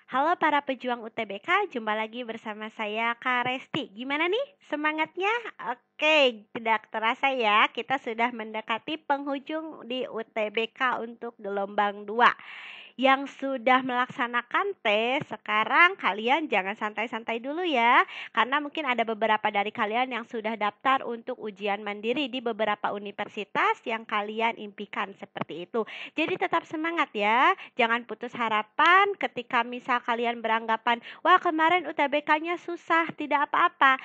Halo para pejuang UTBK, jumpa lagi bersama saya Kak Resti. Gimana nih semangatnya? Oke, tidak terasa ya, kita sudah mendekati penghujung di UTBK untuk gelombang 2. Yang sudah melaksanakan tes, sekarang kalian jangan santai-santai dulu ya. Karena mungkin ada beberapa dari kalian yang sudah daftar untuk ujian mandiri di beberapa universitas yang kalian impikan seperti itu. Jadi tetap semangat ya. Jangan putus harapan ketika misal kalian beranggapan, wah kemarin UTBK-nya susah, tidak apa-apa.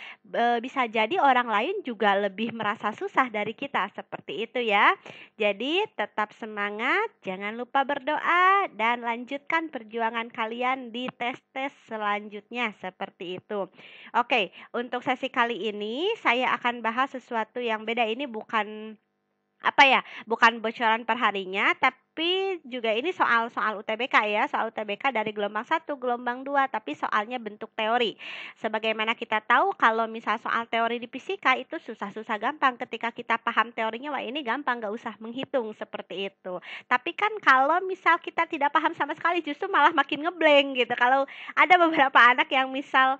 Bisa jadi orang lain juga lebih merasa susah dari kita, seperti itu ya. Jadi tetap semangat, jangan lupa berdoa dan lanjutkan perjuangan kalian di tes-tes selanjutnya seperti itu. Oke, untuk sesi kali ini saya akan bahas sesuatu yang beda. Ini bukan bukan bocoran perharinya, tapi juga ini soal UTBK ya, soal UTBK dari gelombang 1, gelombang 2, tapi soalnya bentuk teori. Sebagaimana kita tahu kalau misal soal teori di fisika itu susah-susah gampang, ketika kita paham teorinya, wah ini gampang, nggak usah menghitung seperti itu. Tapi kan kalau misal kita tidak paham sama sekali, justru malah makin ngeblank gitu. Kalau ada beberapa anak yang misal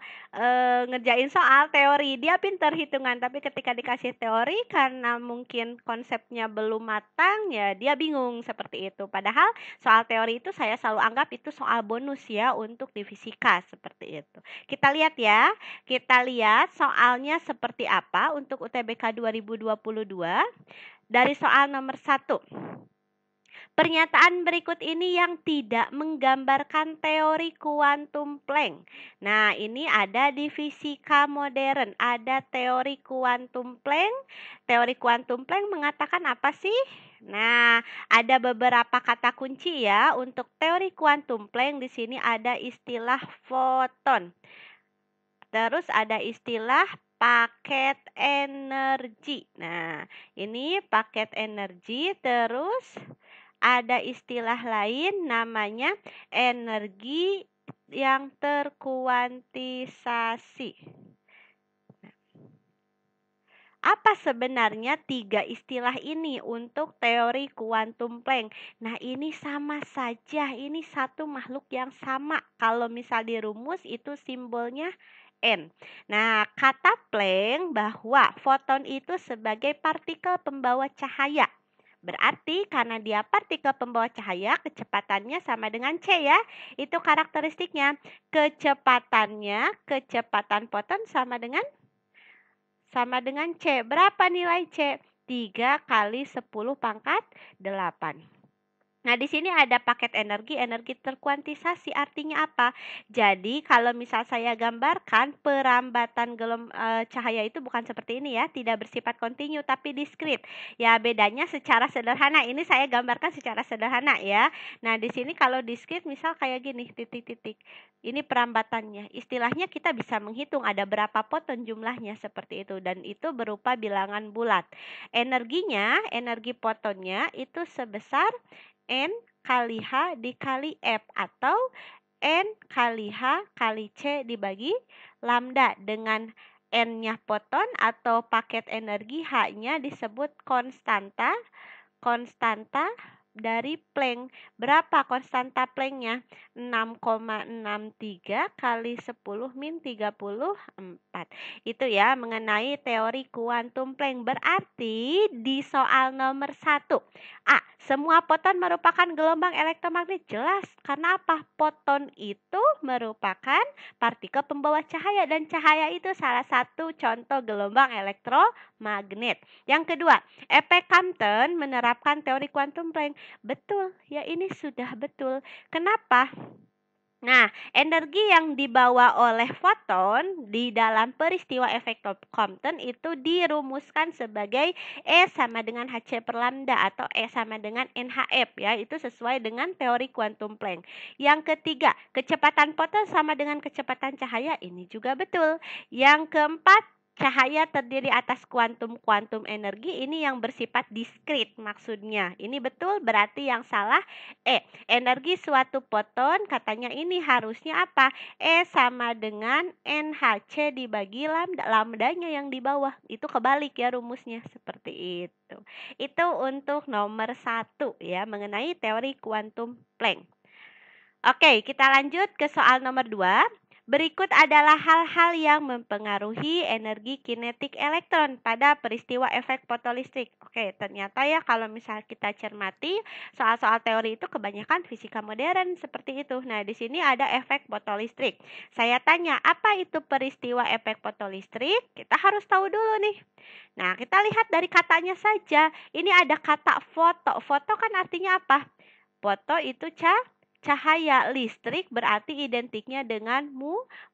ngerjain soal teori, dia pinter hitungan, tapi ketika dikasih teori karena mungkin konsepnya belum matang, ya dia bingung seperti itu. Padahal soal teori itu saya selalu anggap itu soal bonus ya untuk di fisika seperti itu. Kita lihat ya, kita lihat soalnya seperti apa untuk UTBK 2022 dari soal nomor 1. Pernyataan berikut ini yang tidak menggambarkan teori kuantum Planck. Nah, ini ada di fisika modern, ada teori kuantum Planck. Teori kuantum Planck mengatakan apa sih? Nah, ada beberapa kata kunci ya untuk teori kuantum Planck. Di sini ada istilah foton. Terus ada istilah paket energi. Nah, ini paket energi, terus ada istilah lain namanya energi yang terkuantisasi. Apa sebenarnya 3 istilah ini untuk teori kuantum Planck? Nah, ini sama saja, ini satu makhluk yang sama. Kalau misal dirumus itu simbolnya N. Nah, kata Planck bahwa foton itu sebagai partikel pembawa cahaya. Berarti karena dia partikel pembawa cahaya, kecepatannya sama dengan C ya. Itu karakteristiknya. Kecepatan foton sama dengan C. Berapa nilai C? 3 kali 10 pangkat 8. Nah, di sini ada paket energi terkuantisasi. Artinya apa? Jadi, kalau misal saya gambarkan perambatan cahaya itu bukan seperti ini ya, tidak bersifat kontinu tapi diskrit. Ya, bedanya secara sederhana. Ini saya gambarkan secara sederhana ya. Nah, di sini kalau diskrit misal kayak gini, titik-titik. Ini perambatannya. Istilahnya kita bisa menghitung ada berapa foton jumlahnya seperti itu, dan itu berupa bilangan bulat. Energi fotonnya itu sebesar N kali H dikali F, atau N kali H kali C dibagi lambda. Dengan N-nya foton atau paket energi, H-nya disebut konstanta dari Planck. Berapa konstanta Planck-nya? 6,63 kali 10 min 34. Itu ya mengenai teori kuantum Planck. Berarti di soal nomor 1, A, semua foton merupakan gelombang elektromagnet. Jelas, karena apa? Foton itu merupakan partikel pembawa cahaya, dan cahaya itu salah satu contoh gelombang elektromagnet. Yang kedua, efek Compton menerapkan teori kuantum Planck. Betul, ya ini sudah betul. Kenapa? Nah, energi yang dibawa oleh foton di dalam peristiwa efek Compton itu dirumuskan sebagai E sama dengan Hc per lambda atau E sama dengan NhF ya. Itu sesuai dengan teori kuantum Planck. Yang ketiga, kecepatan foton sama dengan kecepatan cahaya. Ini juga betul. Yang keempat, cahaya terdiri atas kuantum energi. Ini yang bersifat diskrit maksudnya. Ini betul, berarti yang salah energi suatu foton katanya ini harusnya apa? E sama dengan NhC dibagi lambda. Lambdanya yang di bawah. Itu kebalik ya rumusnya, seperti itu. Itu untuk nomor 1 ya, mengenai teori kuantum Planck. Oke, kita lanjut ke soal nomor 2. Berikut adalah hal-hal yang mempengaruhi energi kinetik elektron pada peristiwa efek fotolistrik. Oke, ternyata ya kalau misal kita cermati soal-soal teori itu kebanyakan fisika modern seperti itu. Nah, di sini ada efek fotolistrik. Saya tanya, apa itu peristiwa efek fotolistrik? Kita harus tahu dulu nih. Nah, kita lihat dari katanya saja. Ini ada kata foto. Foto kan artinya apa? Foto itu cahaya, listrik berarti identiknya dengan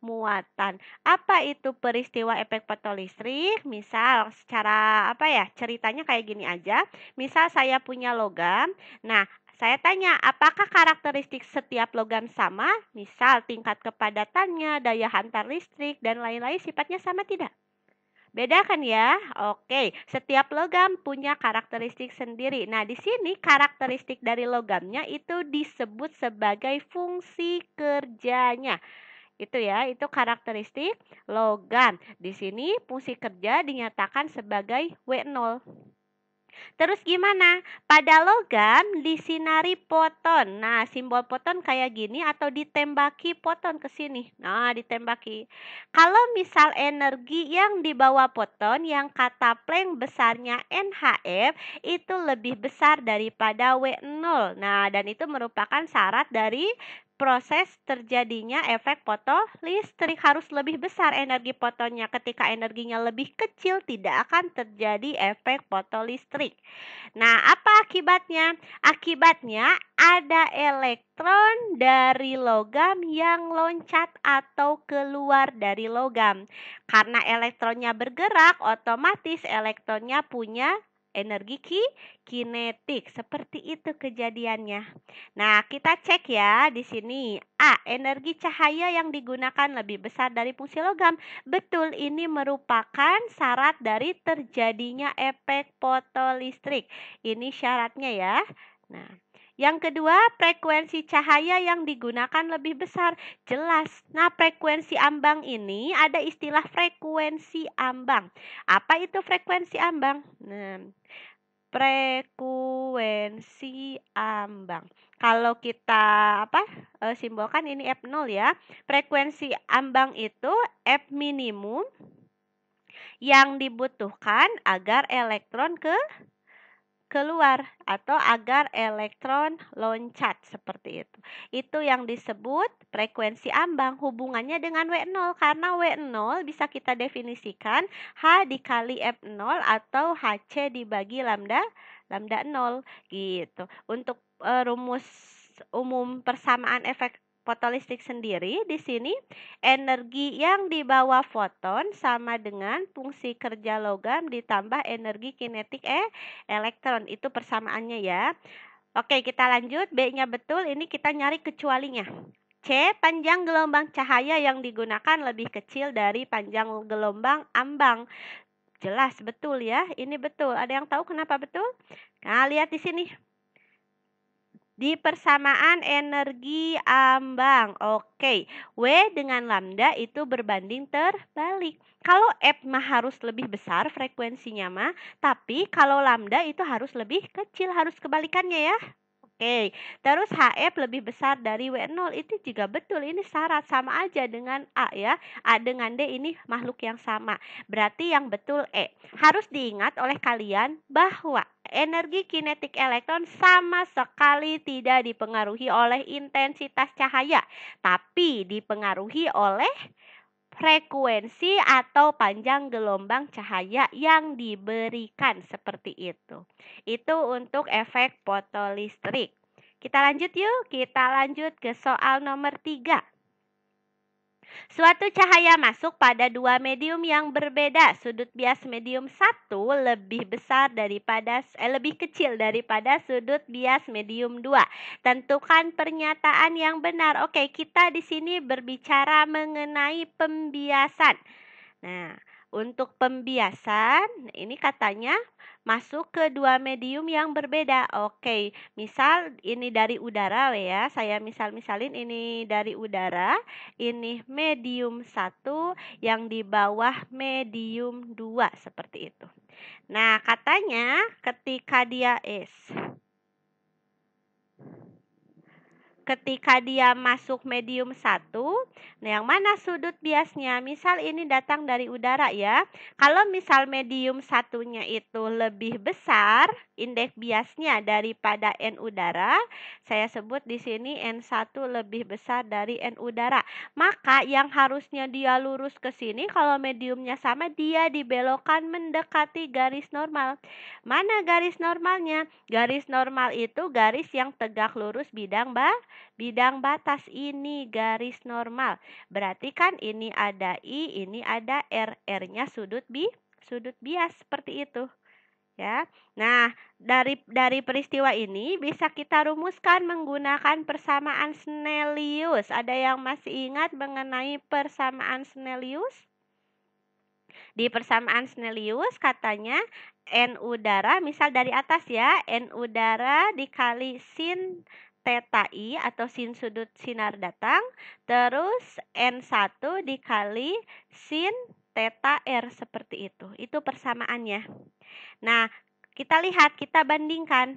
muatan. Apa itu peristiwa efek fotolistrik? Misal secara ceritanya kayak gini aja. Misal saya punya logam. Nah, saya tanya, apakah karakteristik setiap logam sama? Misal tingkat kepadatannya, daya hantar listrik, dan lain-lain sifatnya sama tidak? Beda kan ya? Oke, setiap logam punya karakteristik sendiri. Nah, di sini karakteristik dari logamnya itu disebut sebagai fungsi kerjanya. Itu ya, itu karakteristik logam. Di sini fungsi kerja dinyatakan sebagai W0. Terus gimana? Pada logam disinari foton. Nah, simbol foton kayak gini atau ditembaki foton ke sini. Nah, ditembaki. Kalau misal energi yang dibawa foton yang kata Planck besarnya NhF itu lebih besar daripada W0. Nah, dan itu merupakan syarat dari proses terjadinya efek fotolistrik. Harus lebih besar energi fotonnya. Ketika energinya lebih kecil tidak akan terjadi efek fotolistrik. Nah, apa akibatnya? Akibatnya ada elektron dari logam yang loncat atau keluar dari logam. Karena elektronnya bergerak, otomatis elektronnya punya energi kinetik. Seperti itu kejadiannya. Nah, kita cek ya di sini. A. Energi cahaya yang digunakan lebih besar dari fungsi logam. Betul, ini merupakan syarat dari terjadinya efek fotolistrik. Ini syaratnya ya. Nah, yang kedua, frekuensi cahaya yang digunakan lebih besar. Jelas. Nah, frekuensi ambang ini ada istilah frekuensi ambang. Apa itu frekuensi ambang? Nah, frekuensi ambang. Kalau kita simbolkan ini F0 ya. Frekuensi ambang itu F minimum yang dibutuhkan agar elektron keluar atau agar elektron loncat seperti itu. Itu yang disebut frekuensi ambang. Hubungannya dengan W0 karena W0 bisa kita definisikan H dikali F0 atau HC dibagi lambda 0 gitu. Untuk rumus umum persamaan efek fotolistrik sendiri di sini energi yang dibawa foton sama dengan fungsi kerja logam ditambah energi kinetik elektron. Itu persamaannya ya. Oke, kita lanjut. B-nya betul, ini kita nyari kecualinya. C. Panjang gelombang cahaya yang digunakan lebih kecil dari panjang gelombang ambang. Jelas betul ya. Ini betul. Ada yang tahu kenapa betul? Nah, lihat di sini. Di persamaan energi ambang. Oke, W dengan lambda itu berbanding terbalik. Kalau F mah harus lebih besar frekuensinya mah, tapi kalau lambda itu harus lebih kecil, harus kebalikannya ya. Oke, terus HF lebih besar dari W0 itu juga betul. Ini syarat sama aja dengan A ya. A dengan D ini makhluk yang sama. Berarti yang betul E. Harus diingat oleh kalian bahwa energi kinetik elektron sama sekali tidak dipengaruhi oleh intensitas cahaya, tapi dipengaruhi oleh frekuensi atau panjang gelombang cahaya yang diberikan seperti itu. Itu untuk efek fotolistrik. Kita lanjut yuk, kita lanjut ke soal nomor 3. Suatu cahaya masuk pada dua medium yang berbeda. Sudut bias medium 1 lebih kecil daripada sudut bias medium 2. Tentukan pernyataan yang benar. Oke, kita di sini berbicara mengenai pembiasan. Nah, untuk pembiasan ini katanya masuk ke dua medium yang berbeda. Oke, misal ini dari udara ya. Saya misalin ini dari udara. Ini medium 1 yang di bawah medium 2 seperti itu. Nah, katanya ketika dia masuk medium 1, nah yang mana sudut biasnya? Misal ini datang dari udara ya. Kalau misal medium 1-nya itu lebih besar indeks biasnya daripada N udara, saya sebut di sini N1 lebih besar dari N udara. Maka yang harusnya dia lurus ke sini kalau mediumnya sama, dia dibelokkan mendekati garis normal. Mana garis normalnya? Garis normal itu garis yang tegak lurus bidang batas. Ini garis normal. Berarti kan ini ada I, ini ada R. R-nya sudut bias seperti itu. Ya. Nah, dari peristiwa ini bisa kita rumuskan menggunakan persamaan Snellius. Ada yang masih ingat mengenai persamaan Snellius? Di persamaan Snellius katanya N udara, misal dari atas ya, N udara dikali sin theta I atau sin sudut sinar datang, terus N1 dikali sin theta R, seperti itu. Itu persamaannya. Nah, kita lihat, kita bandingkan.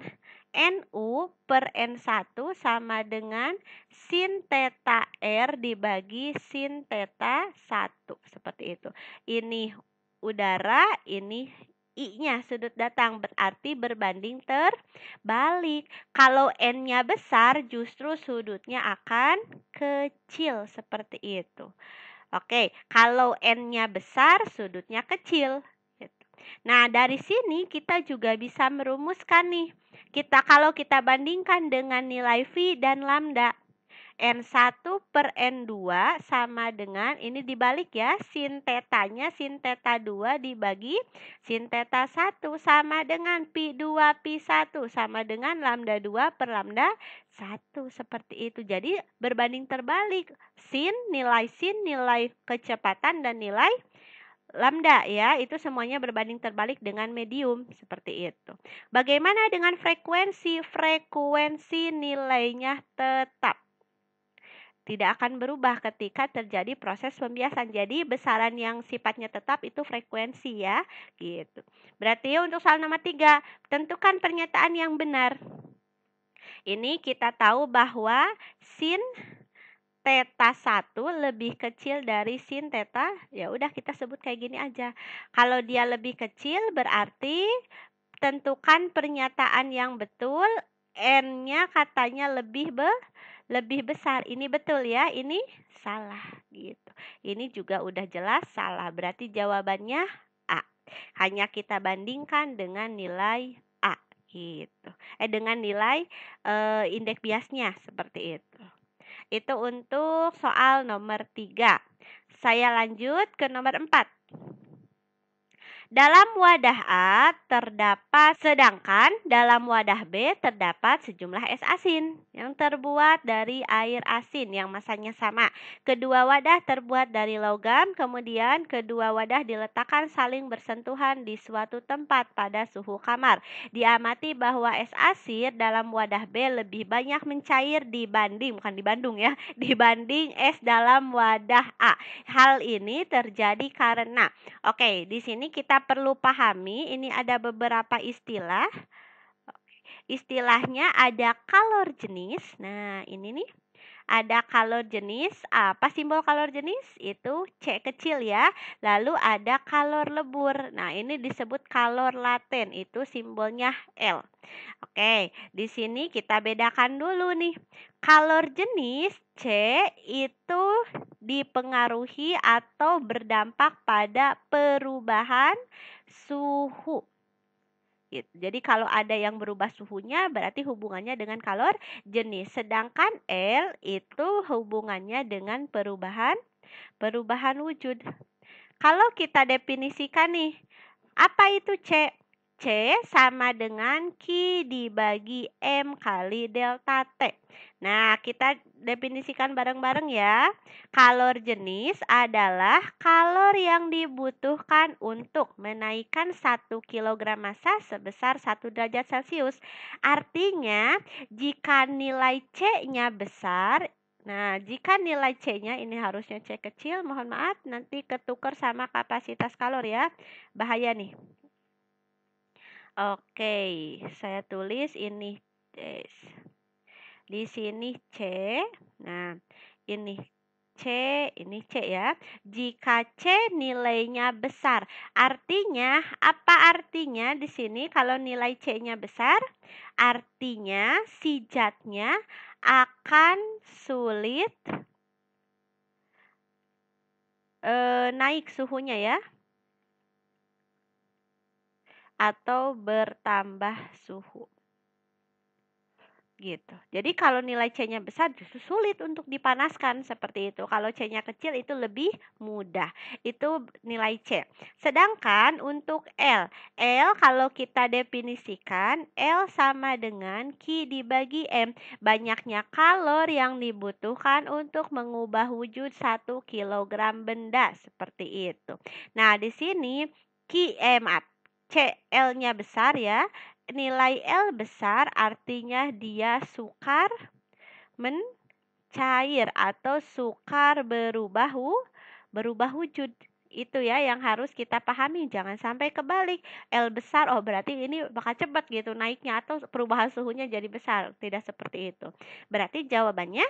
NU per N1 sama dengan sin theta R dibagi sin theta 1. Seperti itu. Ini udara, ini I-nya sudut datang, berarti berbanding terbalik. Kalau N-nya besar, justru sudutnya akan kecil, seperti itu. Oke, kalau N-nya besar, sudutnya kecil. Nah, dari sini kita juga bisa merumuskan nih. Kalau kita bandingkan dengan nilai phi dan lambda. N1 per N2 sama dengan, ini dibalik ya, sin tetanya sin theta 2 dibagi sin theta 1 sama dengan pi 2 pi 1 sama dengan lambda 2 per lambda 1, seperti itu. Jadi berbanding terbalik, nilai kecepatan dan nilai lambda ya, itu semuanya berbanding terbalik dengan medium, seperti itu. Bagaimana dengan frekuensi? Frekuensi nilainya tetap, tidak akan berubah ketika terjadi proses pembiasan. Jadi besaran yang sifatnya tetap itu frekuensi ya, gitu. Berarti untuk soal nomor 3, tentukan pernyataan yang benar. Ini kita tahu bahwa sin theta 1 lebih kecil dari sin theta, ya udah kita sebut kayak gini aja. Kalau dia lebih kecil berarti tentukan pernyataan yang betul, N-nya katanya lebih besar. Ini betul ya, ini salah gitu. Ini juga udah jelas salah, berarti jawabannya A. Hanya kita bandingkan dengan nilai A gitu. Dengan nilai indeks biasnya, seperti itu. Itu untuk soal nomor 3. Saya lanjut ke nomor 4. Dalam wadah A terdapat, sedangkan dalam wadah B terdapat sejumlah es asin yang terbuat dari air asin yang masanya sama. Kedua wadah terbuat dari logam, kemudian kedua wadah diletakkan saling bersentuhan di suatu tempat pada suhu kamar. Diamati bahwa es asin dalam wadah B lebih banyak mencair dibanding es dalam wadah A. Hal ini terjadi karena, oke, di sini kita perlu pahami, ini ada beberapa istilah. Istilahnya ada kalor jenis. Nah, ini nih. Ada kalor jenis. Apa simbol kalor jenis? Itu C kecil ya. Lalu ada kalor lebur. Nah, ini disebut kalor laten. Itu simbolnya L. Oke, di sini kita bedakan dulu nih. Kalor jenis C itu dipengaruhi atau berdampak pada perubahan suhu. Jadi kalau ada yang berubah suhunya berarti hubungannya dengan kalor jenis. Sedangkan L itu hubungannya dengan perubahan wujud. Kalau kita definisikan nih, apa itu C? C sama dengan Q dibagi M kali delta T. Nah, kita definisikan bareng-bareng ya. Kalor jenis adalah kalor yang dibutuhkan untuk menaikkan 1 kg massa sebesar 1 derajat Celcius. Artinya, jika nilai C-nya besar, nah, jika nilai C-nya ini harusnya C kecil, mohon maaf, nanti ketukar sama kapasitas kalor ya. Bahaya nih. Oke, saya tulis ini. Di sini C. Nah, ini C, ini C ya. Jika C nilainya besar, artinya apa artinya di sini kalau nilai C-nya besar? Artinya si zatnya akan sulit naik suhunya ya, atau bertambah suhu. Gitu. Jadi kalau nilai C-nya besar justru sulit untuk dipanaskan seperti itu. Kalau C-nya kecil itu lebih mudah. Itu nilai C. Sedangkan untuk L. L kalau kita definisikan L sama dengan Q dibagi M. Banyaknya kalor yang dibutuhkan untuk mengubah wujud 1 kilogram benda seperti itu. Nah, di sini CL-nya besar ya. Nilai L besar artinya dia sukar mencair atau sukar berubah wujud. Itu ya yang harus kita pahami. Jangan sampai kebalik. L besar, oh berarti ini bakal cepat gitu naiknya atau perubahan suhunya jadi besar. Tidak seperti itu. Berarti jawabannya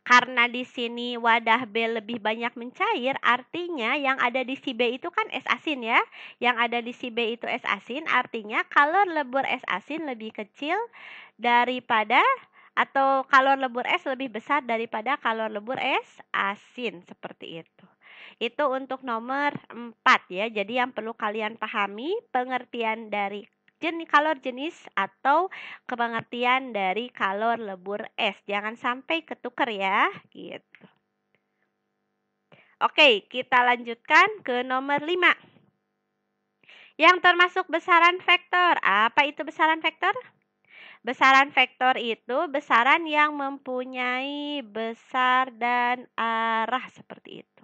karena di sini wadah B lebih banyak mencair, artinya yang ada di si B itu kan es asin ya. Yang ada di si B itu es asin, artinya kalor lebur es asin lebih kecil daripada atau kalor lebur es lebih besar daripada kalor lebur es asin seperti itu. Itu untuk nomor 4 ya. Jadi yang perlu kalian pahami pengertian dari kalor jenis atau pengertian dari kalor lebur es. Jangan sampai ketukar ya, gitu. Oke, kita lanjutkan ke nomor 5. Yang termasuk besaran vektor. Apa itu besaran vektor? Besaran vektor itu besaran yang mempunyai besar dan arah seperti itu.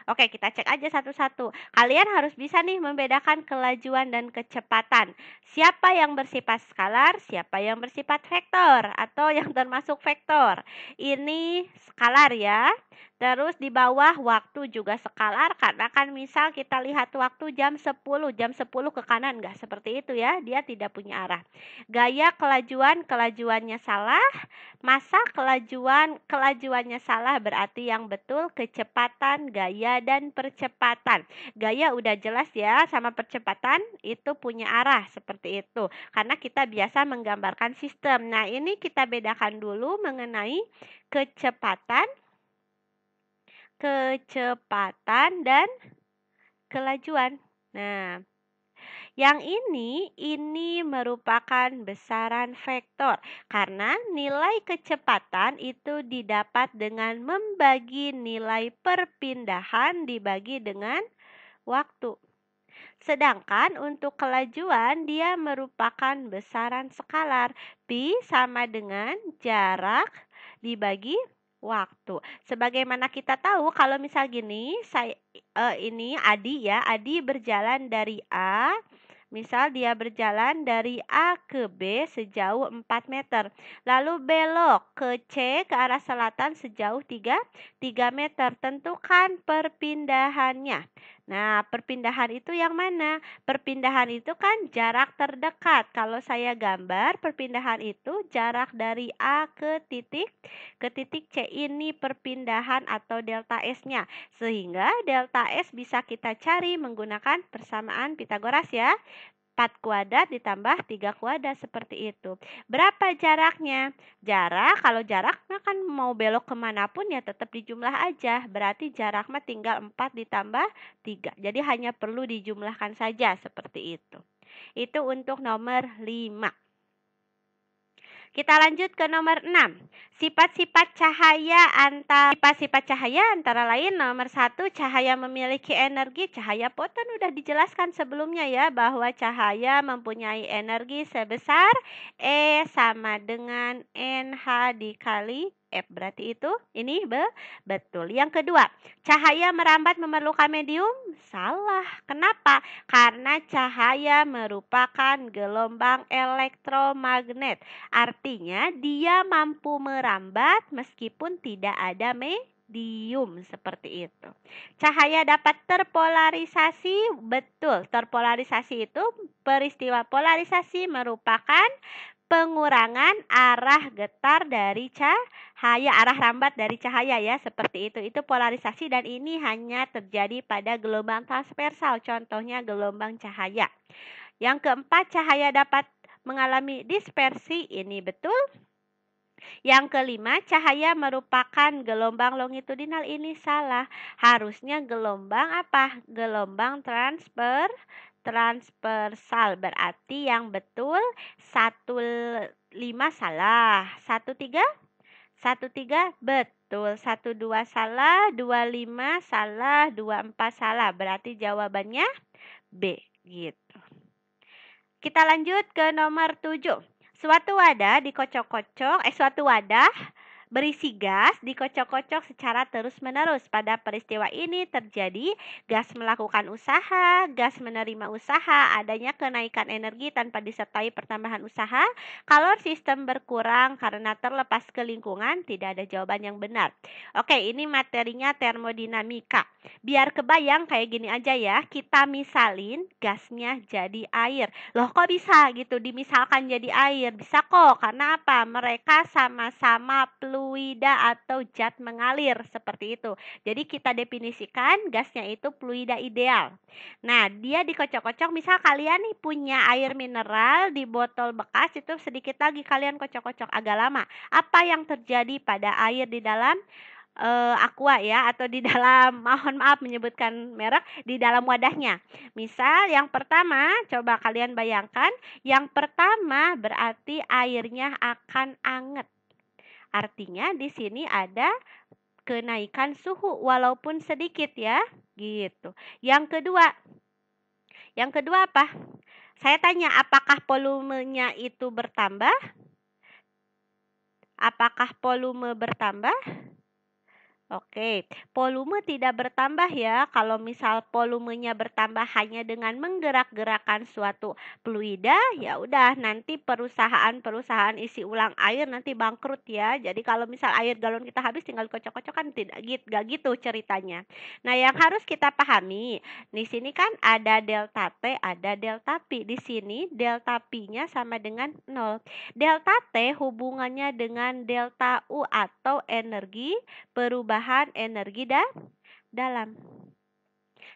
Oke, kita cek aja satu-satu. Kalian harus bisa nih membedakan kelajuan dan kecepatan. Siapa yang bersifat skalar, siapa yang bersifat vektor atau yang termasuk vektor. Ini skalar ya. Terus di bawah waktu juga skalar karena kan misal kita lihat waktu jam 10 ke kanan enggak seperti itu ya. Dia tidak punya arah. Gaya kelajuannya salah. Masa kelajuannya salah berarti yang betul kecepatan, gaya, dan percepatan. Gaya udah jelas ya sama percepatan itu punya arah seperti itu. Karena kita biasa menggambarkan sistem. Nah ini kita bedakan dulu mengenai kecepatan dan kelajuan. Nah, yang ini merupakan besaran vektor karena nilai kecepatan itu didapat dengan membagi nilai perpindahan dibagi dengan waktu. Sedangkan untuk kelajuan dia merupakan besaran skalar. Pi sama dengan jarak dibagi waktu. Sebagaimana kita tahu kalau misal gini, ini Adi ya, Adi berjalan dari A. Misal dia berjalan dari A ke B sejauh 4 meter. Lalu belok ke C ke arah selatan sejauh 3 meter. Tentukan perpindahannya. Nah, perpindahan itu yang mana? Perpindahan itu kan jarak terdekat. Kalau saya gambar, perpindahan itu jarak dari A ke titik C. Ini perpindahan atau delta S-nya. Sehingga delta S bisa kita cari menggunakan persamaan Pitagoras ya. 4 kuadrat ditambah 3 kuadrat seperti itu. Berapa jaraknya? Kalau jarak kan mau belok kemanapun ya tetap dijumlah aja. Berarti jarak mah tinggal 4 ditambah 3. Jadi hanya perlu dijumlahkan saja seperti itu. Itu untuk nomor 5. Kita lanjut ke nomor 6. Sifat-sifat cahaya antara lain nomor 1, cahaya memiliki energi. Cahaya foton udah dijelaskan sebelumnya ya bahwa cahaya mempunyai energi sebesar E sama dengan NH dikali F. Berarti itu ini betul. Yang kedua, cahaya merambat memerlukan medium? Salah. Kenapa? Karena cahaya merupakan gelombang elektromagnet. Artinya dia mampu merambat meskipun tidak ada medium seperti itu. Cahaya dapat terpolarisasi, betul. Terpolarisasi itu peristiwa polarisasi merupakan pengurangan arah getar dari cahaya, arah rambat dari cahaya ya, seperti itu. Itu polarisasi dan ini hanya terjadi pada gelombang transversal, contohnya gelombang cahaya. Yang keempat, cahaya dapat mengalami dispersi, ini betul. Yang kelima, cahaya merupakan gelombang longitudinal, ini salah. Harusnya gelombang apa? Gelombang transversal. Berarti yang betul 15 salah. 13? 13 betul. 12 salah, 25 salah, 24 salah. Berarti jawabannya B gitu. Kita lanjut ke nomor 7. Suatu wadah berisi gas dikocok-kocok secara terus-menerus. Pada peristiwa ini terjadi gas melakukan usaha, gas menerima usaha, adanya kenaikan energi tanpa disertai pertambahan usaha. Kalau sistem berkurang karena terlepas ke lingkungan, tidak ada jawaban yang benar. Oke, ini materinya termodinamika. Biar kebayang kayak gini aja ya, kita misalin gasnya jadi air. Loh kok bisa gitu dimisalkan jadi air? Bisa kok, karena apa? Mereka sama-sama fluida atau zat mengalir seperti itu. Jadi kita definisikan gasnya itu fluida ideal. Nah, dia dikocok-kocok, misal kalian nih punya air mineral di botol bekas, itu sedikit lagi kalian kocok-kocok agak lama. Apa yang terjadi pada air di dalam aqua ya, atau di dalam mohon maaf menyebutkan merek, di dalam wadahnya. Misal yang pertama, coba kalian bayangkan, yang pertama berarti airnya akan anget. Artinya di sini ada kenaikan suhu walaupun sedikit ya, gitu. Yang kedua apa? Saya tanya, apakah volumenya itu bertambah? Apakah volume bertambah? Oke, volume tidak bertambah ya. Kalau misal volumenya bertambah hanya dengan menggerak-gerakkan suatu fluida, ya udah nanti perusahaan-perusahaan isi ulang air nanti bangkrut ya. Jadi kalau misal air galon kita habis tinggal kocok-kocok kan gak gitu ceritanya. Nah, yang harus kita pahami, di sini kan ada delta T, ada delta P. Di sini delta P-nya sama dengan 0. Delta T hubungannya dengan delta U atau energi perubahan energi dalam.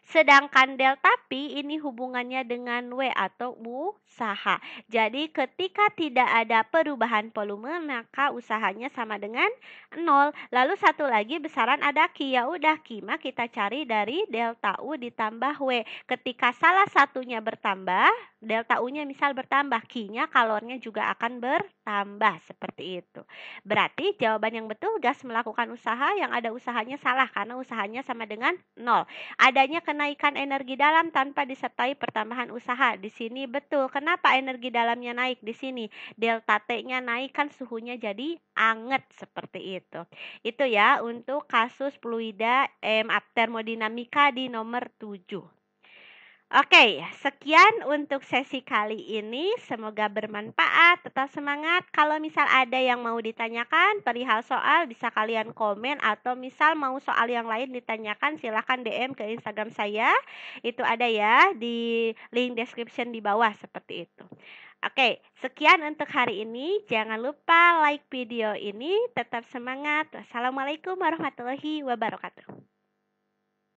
Sedangkan delta P ini hubungannya dengan W atau usaha. Jadi ketika tidak ada perubahan volume maka usahanya sama dengan 0. Lalu satu lagi besaran ada Q. Ya udah Q mah kita cari dari delta U ditambah W. Ketika salah satunya bertambah, delta U-nya misal bertambah, Q-nya kalornya juga akan bertambah seperti itu. Berarti jawaban yang betul gas melakukan usaha, yang ada usahanya salah karena usahanya sama dengan 0. Adanya kenaikan energi dalam tanpa disertai pertambahan usaha. Di sini betul. Kenapa energi dalamnya naik di sini? Delta T-nya naik kan suhunya jadi anget seperti itu. Itu ya untuk kasus fluida termodinamika di nomor 7. Oke, sekian untuk sesi kali ini. Semoga bermanfaat. Tetap semangat. Kalau misal ada yang mau ditanyakan perihal soal, bisa kalian komen. Atau misal mau soal yang lain ditanyakan, silahkan DM ke Instagram saya. Itu ada ya di link description di bawah seperti itu. Oke, sekian untuk hari ini. Jangan lupa like video ini. Tetap semangat. Wassalamualaikum warahmatullahi wabarakatuh.